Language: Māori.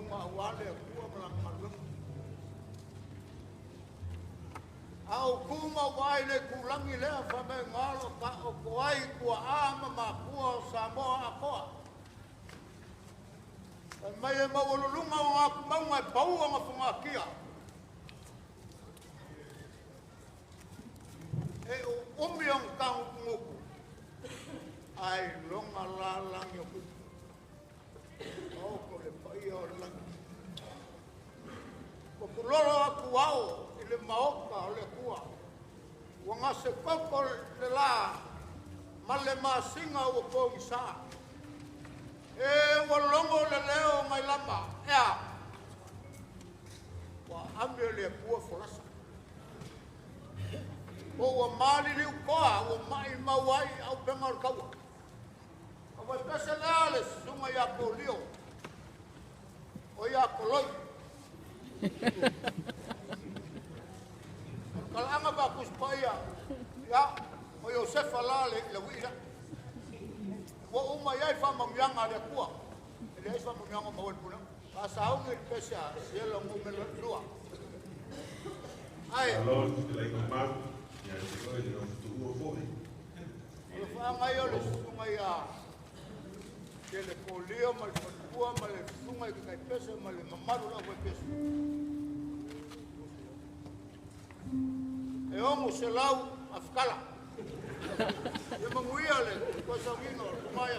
mawale kua malang au kuma wai le kulangi le fa me ngalo ka o kuai kua ama ma kua Samoa akoa mai e mawalulunga o ngā kumaunga e pau o ngā whangakia e o umi o ngau kunguku ai longa la langi o kuku au ko le pai o langi ko kuloro aku au i le maoka o le kua ua ngase koko le la ma le masinga o kongi saa e walongo le leo mai lama ea wa ame le pua Folasa o wa mali liu koa o mai mawai au pengar kaua o wa pese leale sunga ya ko lio o ya ko loi kalanga ba kuspaya ya o Josefa lale le wira wa uma yai fa mamyanga le kua ele fa mamyanga mawal puna ka saung le pesa sielo ngumelo lua ai alor le komang ya se ko le no tu o foi le fa ngai o le sunga ya ke le kolio mal kua mal sunga ke kai pesa mal mamaru la ko pesa e o mo se lau afkala e manguia le ko sa vino mai